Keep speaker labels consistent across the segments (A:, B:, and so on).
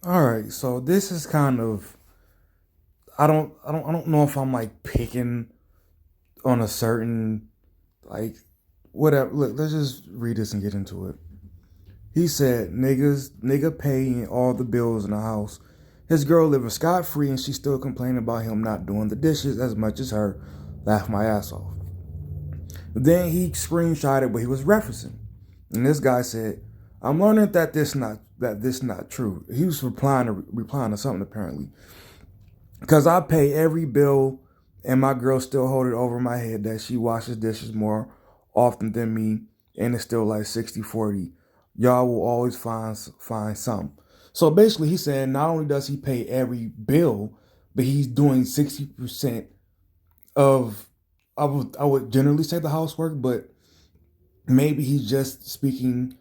A: All right, so this is kind of I don't know if I'm like picking on a certain like whatever. Look, let's just read this and get into it. He said, nigga paying all the bills in the house. His girl living scot free and she still complaining about him not doing the dishes as much as her. Laugh my ass off. Then he screenshotted what he was referencing. And this guy said, I'm learning that this not true. He was replying to something apparently. Cause I pay every bill and my girl still hold it over my head that she washes dishes more often than me and it's still like 60-40. Y'all will always find some. So basically he's saying not only does he pay every bill, but he's doing 60% of I would generally say the housework, but maybe he's just speaking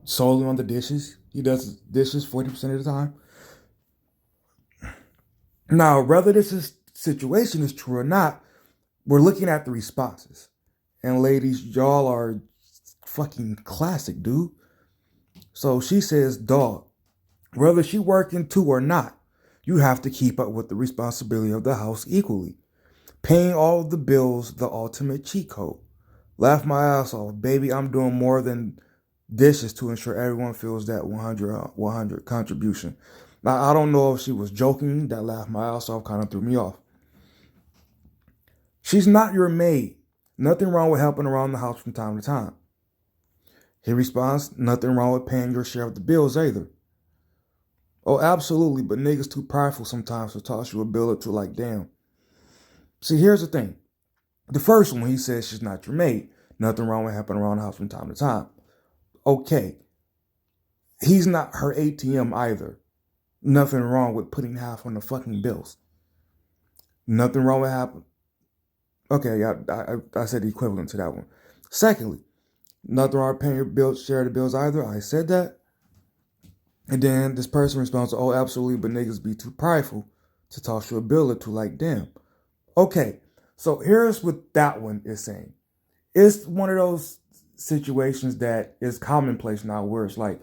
A: solely on the dishes. He does dishes 40% of the time. Now, whether situation is true or not, we're looking at the responses. And ladies, y'all are fucking classic, dude. So she says, dog, whether she working too or not, you have to keep up with the responsibility of the house equally. Paying all of the bills, the ultimate cheat code. Laugh my ass off. Baby, I'm doing more than dishes to ensure everyone feels that 100 contribution. Now, I don't know if she was joking. That laugh my ass off kind of threw me off. She's not your maid. Nothing wrong with helping around the house from time to time. He responds, nothing wrong with paying your share of the bills either. Oh, absolutely, but niggas too prideful sometimes to toss you a bill or two like damn. See, here's the thing. The first one, he says she's not your maid. Nothing wrong with helping around the house from time to time. Okay. He's not her ATM either. Nothing wrong with putting half on the fucking bills. Nothing wrong with happen. Okay, yeah, I said the equivalent to that one. Secondly, nothing wrong with paying your bills, share the bills either. I said that. And then this person responds, oh, absolutely, but niggas be too prideful to toss you a bill or two like damn. Okay, so here's what that one is saying. It's one of those situations that is commonplace now where it's like,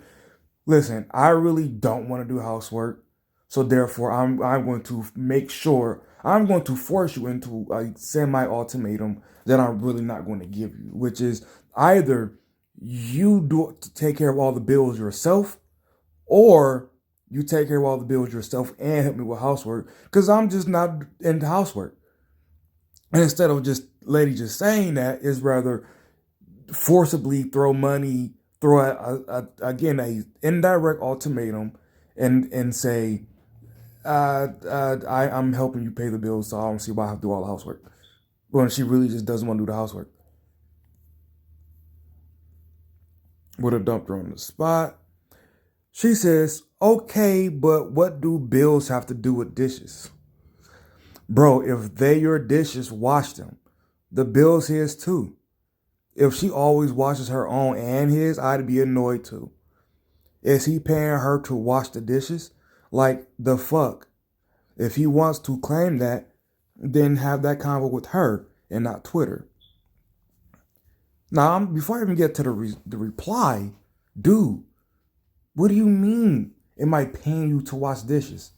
A: listen, I really don't want to do housework. So therefore, I'm going to make sure I'm going to force you into a semi ultimatum that I'm really not going to give you, which is either you do take care of all the bills yourself, or you take care of all the bills yourself and help me with housework because I'm just not into housework. And instead of just lady just saying that, is rather forcibly throw again a indirect ultimatum, and say, I'm helping you pay the bills, so I don't see why I have to do all the housework. When she really just doesn't want to do the housework. Would have dumped her on the spot. She says, okay, but what do bills have to do with dishes? Bro, if they your dishes, wash them. The bills his too. If she always washes her own and his, I'd be annoyed too. Is he paying her to wash the dishes? Like the fuck? If he wants to claim that, then have that convo with her and not Twitter. Now, before I even get to the reply, dude, what do you mean? Am I paying you to wash dishes?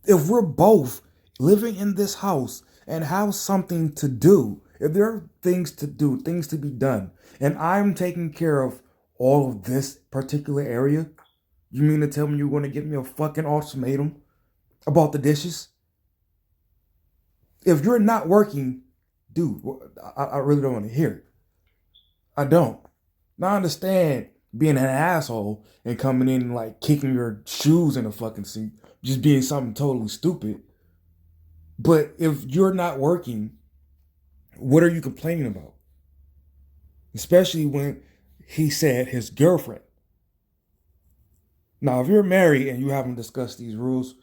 A: If we're both living in this house and have something to do, if there are things to do, things to be done, and I'm taking care of all of this particular area, you mean to tell me you're going to give me a fucking ultimatum about the dishes? If you're not working, dude, I really don't want to hear it. I don't. Now I understand being an asshole and coming in and like kicking your shoes in the fucking seat, just being something totally stupid. But if you're not working, what are you complaining about? Especially when he said his girlfriend. Now, if you're married and you haven't discussed these rules,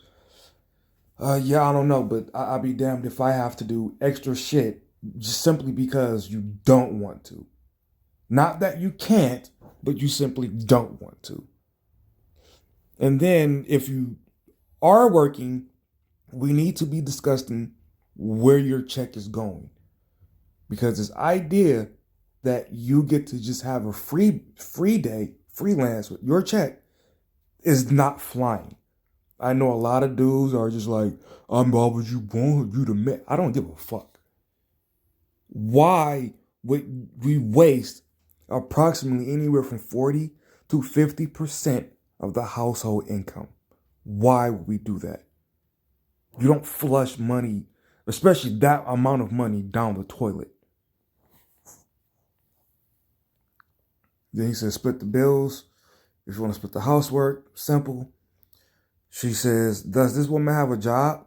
A: yeah, I don't know, but I'll be damned if I have to do extra shit just simply because you don't want to. Not that you can't, but you simply don't want to. And then if you are working, we need to be discussing where your check is going. Because this idea that you get to just have a free day, freelance with your check is not flying. I know a lot of dudes are just like, why would you want you to man? I don't give a fuck. Why would we waste approximately anywhere from 40 to 50% of the household income? Why would we do that? You don't flush money, especially that amount of money, down the toilet. Then he says, split the bills. If you want to split the housework, simple. She says, does this woman have a job?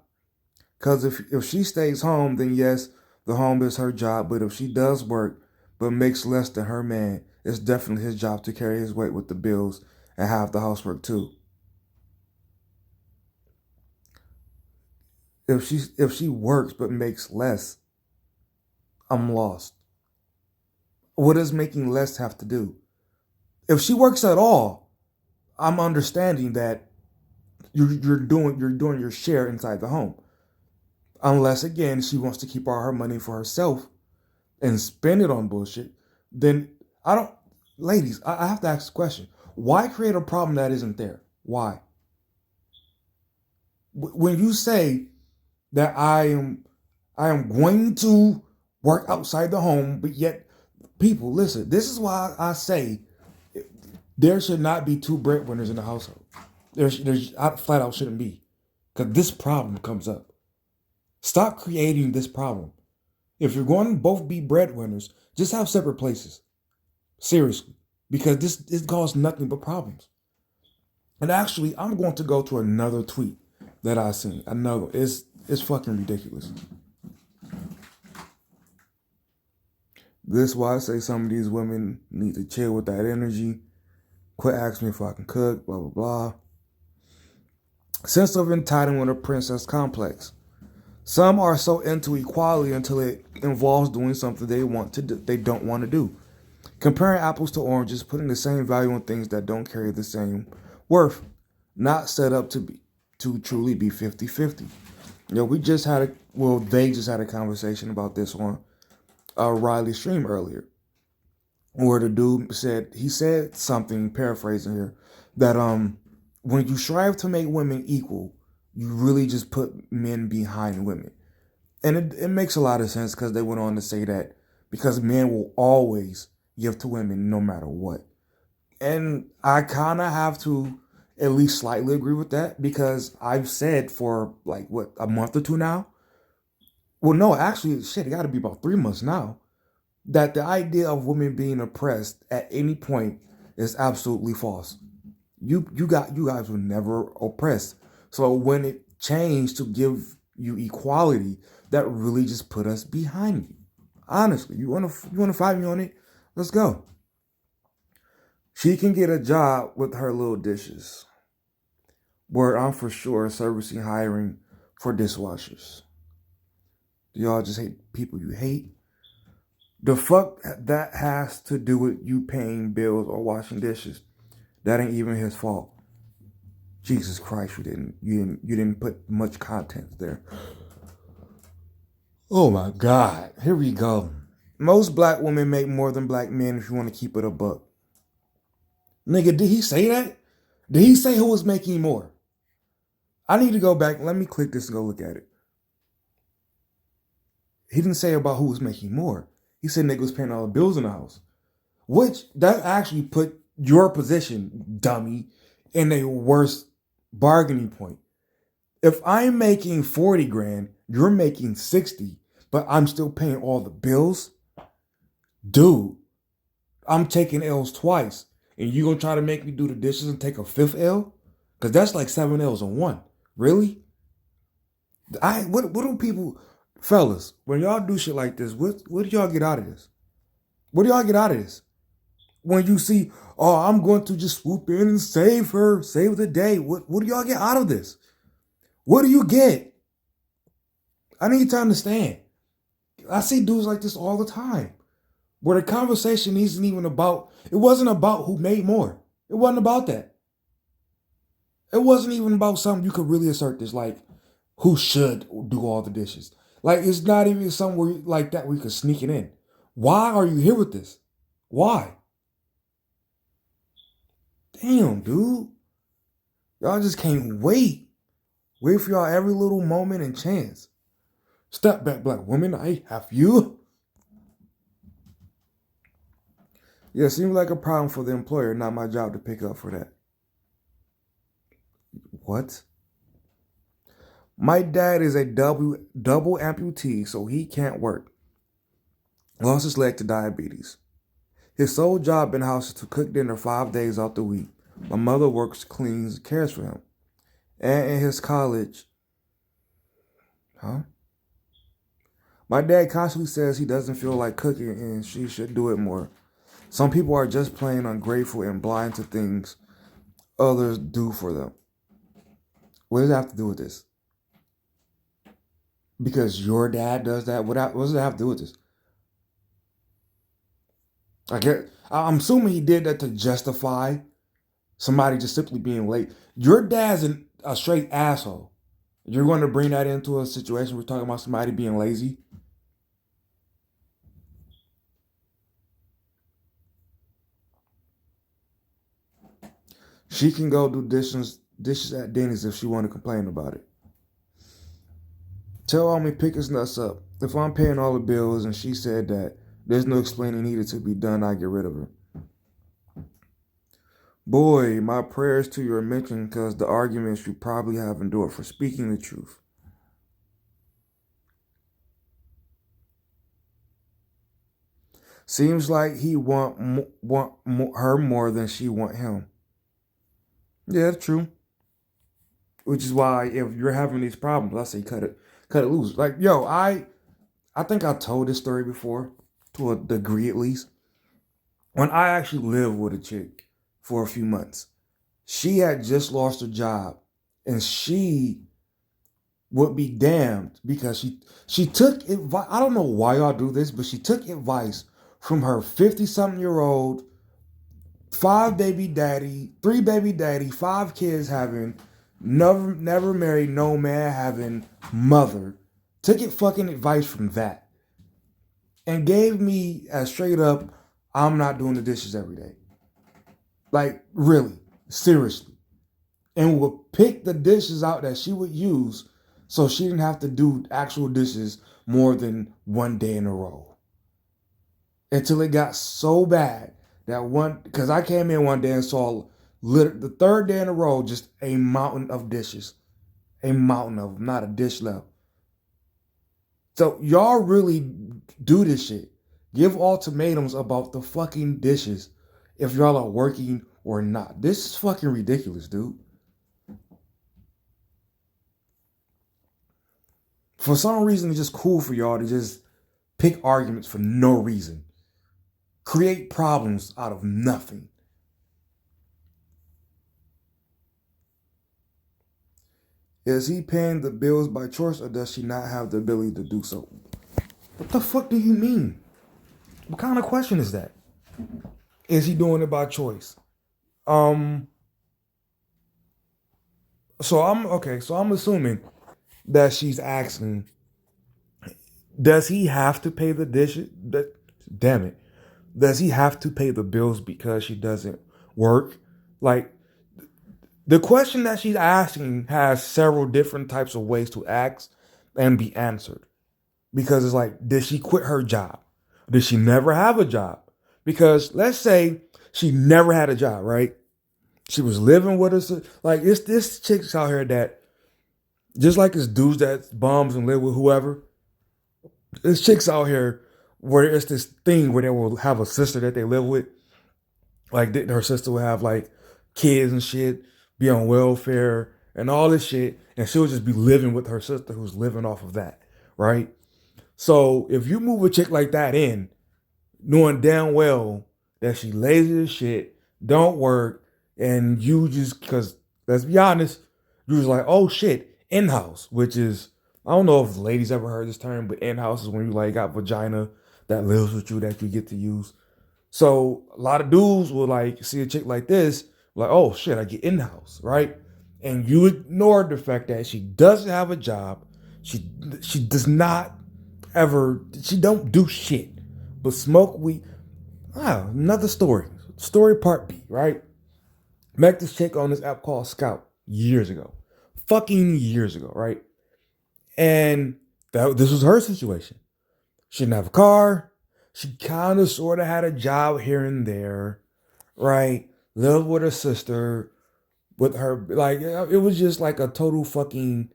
A: Because if she stays home, then yes, the home is her job. But if she does work but makes less than her man, it's definitely his job to carry his weight with the bills and have the housework too. If she works but makes less, I'm lost. What does making less have to do? If she works at all, I'm understanding that you're doing your share inside the home. Unless again she wants to keep all her money for herself and spend it on bullshit, then I don't. Ladies, I have to ask the question: why create a problem that isn't there? Why? When you say that I am going to work outside the home, but yet people listen. This is why I say there should not be two breadwinners in the household. There's flat out shouldn't be, because this problem comes up. Stop creating this problem. If you're going to both be breadwinners, just have separate places. Seriously, because this causes nothing but problems. And actually, I'm going to go to another tweet that I seen. Another, it's fucking ridiculous. This is why I say some of these women need to chill with that energy. Quit asking me if I can cook, blah, blah, blah. Sense of entitlement or princess complex. Some are so into equality until it involves doing something they don't want to do. Comparing apples to oranges, putting the same value on things that don't carry the same worth. Not set up to truly be 50-50. They just had a conversation about this on Riley's stream earlier, where the dude said something, paraphrasing here, that when you strive to make women equal, you really just put men behind women. And it makes a lot of sense, because they went on to say that because men will always give to women no matter what. And I kind of have to at least slightly agree with that, because I've said for like, a month or two now? Well, no, actually, it got to be about 3 months now, that the idea of women being oppressed at any point is absolutely false. You guys were never oppressed. So when it changed to give you equality, that really just put us behind you. Honestly, you wanna fight me on it? Let's go. She can get a job with her little dishes. Where I'm for sure servicing hiring for dishwashers. Do y'all just hate people you hate? The fuck that has to do with you paying bills or washing dishes? That ain't even his fault. Jesus Christ, you didn't put much content there. Oh my God. Here we go. Most black women make more than black men, if you want to keep it a buck. Nigga, did he say that? Did he say who was making more? I need to go back. Let me click this and go look at it. He didn't say about who was making more. He said nigga was paying all the bills in the house. Which, that actually put your position, dummy, in a worse bargaining point. If I'm making 40 grand, you're making 60, but I'm still paying all the bills? Dude, I'm taking L's twice. And you gonna try to make me do the dishes and take a fifth L? Because that's like 7 L's in one. Really? What do people, fellas, when y'all do shit like this, what do y'all get out of this? What do y'all get out of this? When you see, oh, I'm going to just swoop in and save her, save the day. What do y'all get out of this? What do you get? I need to understand. I see dudes like this all the time, where the conversation isn't even about, it wasn't about who made more. It wasn't about that. It wasn't even about something you could really assert this, like who should do all the dishes. Like, it's not even somewhere like that where you could sneak it in. Why are you here with this? Why? Damn, dude. Y'all just can't wait Wait for y'all every little moment and chance. Step back, black woman. I have you. Yeah, seems like a problem for the employer, not my job to pick up for that. What? My dad is a double amputee, so he can't work. Lost his leg to diabetes. His sole job in the house is to cook dinner 5 days out the week. My mother works, cleans, cares for him. And in his college, my dad constantly says he doesn't feel like cooking and she should do it more. Some people are just plain ungrateful and blind to things others do for them. What does that have to do with this? Because your dad does that? What does that have to do with this? I'm assuming he did that to justify somebody just simply being late. Your dad's a straight asshole. You're going to bring that into a situation we're talking about somebody being lazy? She can go do dishes at Denny's if she want to complain about it. Tell homie pick his nuts up. If I'm paying all the bills and she said that there's no explaining needed to be done, I get rid of her. Boy, my prayers to your mention because the arguments you probably have endured for speaking the truth. Seems like he want her more than she want him. Yeah, that's true. Which is why if you're having these problems, I say cut it loose. Like, yo, I think I told this story before, to a degree at least. When I actually lived with a chick for a few months, she had just lost her job, and she would be damned because she took advice. I don't know why y'all do this, but she took advice from her 50-something-year-old, 3 baby daddy, 5 kids having, never married, no man having mother. Took it fucking advice from that. And gave me a straight up, I'm not doing the dishes every day. Like, really, seriously. And would pick the dishes out that she would use so she didn't have to do actual dishes more than one day in a row. Until it got so bad that because I came in one day and saw the 3rd day in a row, just a mountain of dishes. A mountain of them, not a dish left. So y'all really do this shit. Give ultimatums about the fucking dishes if y'all are working or not. This is fucking ridiculous, dude. For some reason, it's just cool for y'all to just pick arguments for no reason. Create problems out of nothing. Is he paying the bills by choice or does she not have the ability to do so? What the fuck do you mean? What kind of question is that? Is he doing it by choice? So I'm assuming that she's asking, does he have to pay the dishes? Damn it. Does he have to pay the bills because she doesn't work? Like, the question that she's asking has several different types of ways to ask and be answered. Because it's like, did she quit her job? Did she never have a job? Because let's say she never had a job, right? She was living with us. Like, it's this chicks out here that, just like it's dudes that bums and live with whoever, there's chicks out here where it's this thing where they will have a sister that they live with. Like, her sister will have, like, kids and shit, be on welfare and all this shit, and she'll just be living with her sister who's living off of that, right? So if you move a chick like that in, knowing damn well that she lazy as shit, don't work, and you just, because let's be honest, you was like, oh shit, in-house, which is, I don't know if ladies ever heard this term, but in-house is when you like got vagina that lives with you that you get to use. So a lot of dudes will like see a chick like this, like, oh shit, I get in-house, right? And you ignore the fact that she doesn't have a job. She does not she don't do shit but smoke weed. Another story. Story part B, right? Met this chick on this app called Scout years ago. fucking years ago, right? And this was her situation. She didn't have a car. She kind of sort of had a job here and there, right? Lived with her sister, with her, like, it was just like a total fucking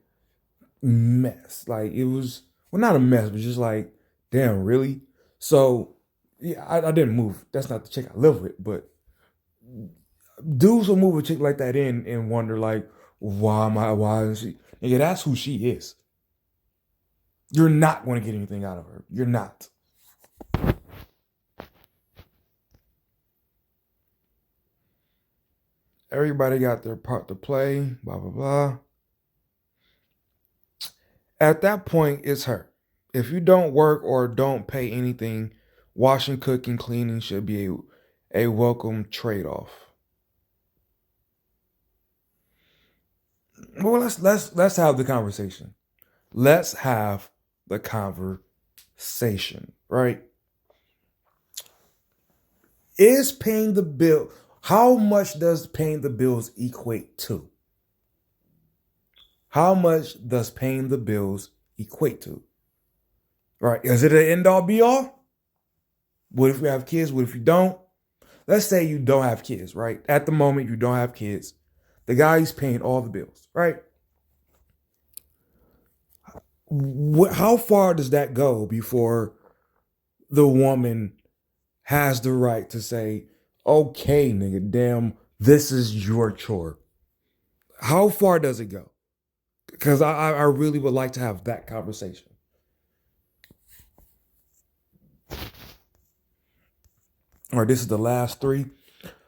A: mess. Like, it was, well, not a mess, but just like, damn, really? So, yeah, I didn't move. That's not the chick I live with, but dudes will move a chick like that in and wonder, like, why isn't she? Nigga, that's who she is. You're not going to get anything out of her. You're not. Everybody got their part to play, blah, blah, blah. At that point, it's her. If you don't work or don't pay anything, washing, cooking, cleaning should be a welcome trade-off. Well, let's have the conversation. Let's have the conversation, right? Is paying the bill, how much does paying the bills equate to? How much does paying the bills equate to? Right? Is it an end all be all? What if you have kids? What if you don't? Let's say you don't have kids, right? At the moment, you don't have kids. The guy's paying all the bills, right? How far does that go before the woman has the right to say, okay, nigga, damn, this is your chore? How far does it go? Because I really would like to have that conversation. All right, this is the last three.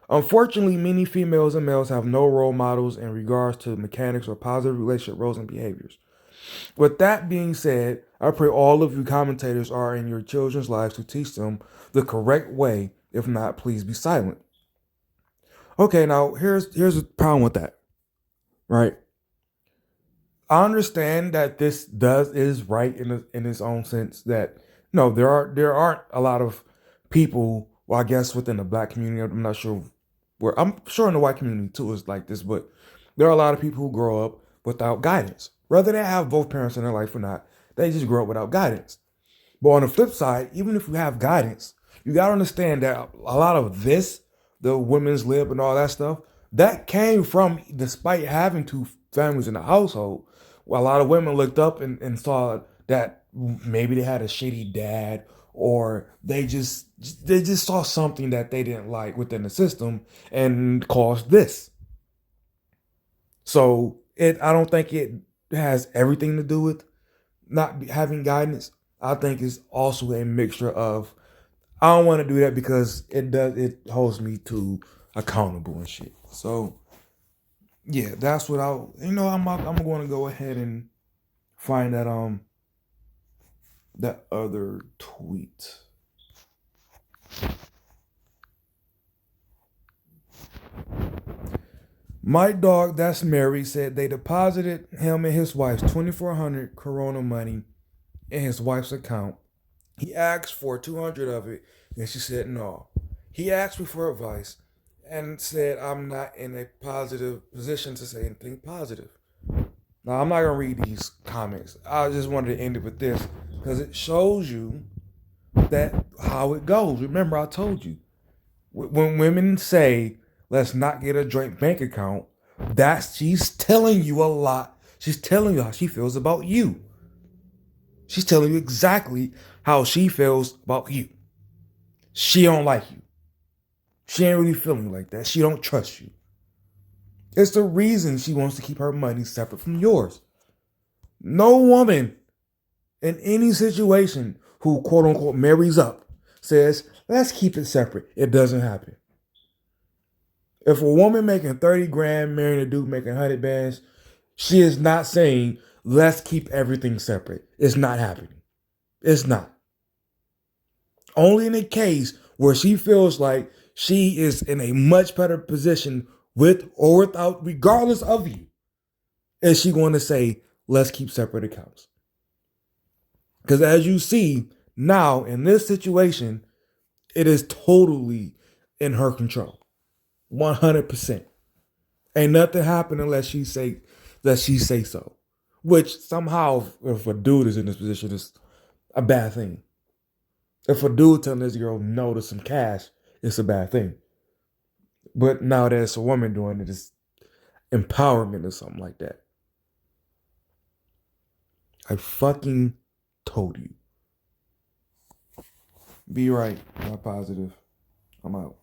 A: Unfortunately, many females and males have no role models in regards to mechanics or positive relationship roles and behaviors. With that being said, I pray all of you commentators are in your children's lives to teach them the correct way. If not, please be silent. Okay, now here's the problem with that, right? I understand that this is right in its own sense that no, there aren't a lot of people. Well, I guess within the black community, I'm not sure where. I'm sure in the white community too is like this, but there are a lot of people who grow up without guidance. Whether they have both parents in their life or not, they just grow up without guidance. But on the flip side, even if you have guidance, you gotta understand that a lot of this, the women's lib and all that stuff, that came from despite having two families in the household. Well, a lot of women looked up and saw that maybe they had a shitty dad or they just saw something that they didn't like within the system and caused this. So I don't think it has everything to do with not having guidance. I think it's also a mixture of I don't want to do that because it holds me to accountable and shit. So yeah, that's what I'm going to go ahead and find that other tweet. My dog that's married said they deposited him and his wife's 2,400 Corona money in his wife's account. He asked for 200 of it, and she said no. He asked me for advice and said I'm not in a positive position to say anything positive. Now, I'm not going to read these comments. I just wanted to end it with this because it shows you that how it goes. Remember, I told you, when women say, let's not get a joint bank account, she's telling you a lot. She's telling you how she feels about you. She's telling you exactly how she feels about you. She don't like you. She ain't really feeling like that. She don't trust you. It's the reason she wants to keep her money separate from yours. No woman in any situation who quote unquote marries up says, let's keep it separate. It doesn't happen. If a woman making 30 grand marrying a dude making 100 bands, she is not saying, let's keep everything separate. It's not happening. It's not. Only in a case where she feels like she is in a much better position with or without, regardless of you, is she going to say, let's keep separate accounts. Because as you see now in this situation, it is totally in her control. 100%. Ain't nothing happen unless she say, that she say so. Which somehow, if a dude is in this position, is a bad thing. If a dude telling this girl no to some cash, it's a bad thing. But now there's a woman doing it, it's empowerment or something like that. I fucking told you. Be right, not positive. I'm out.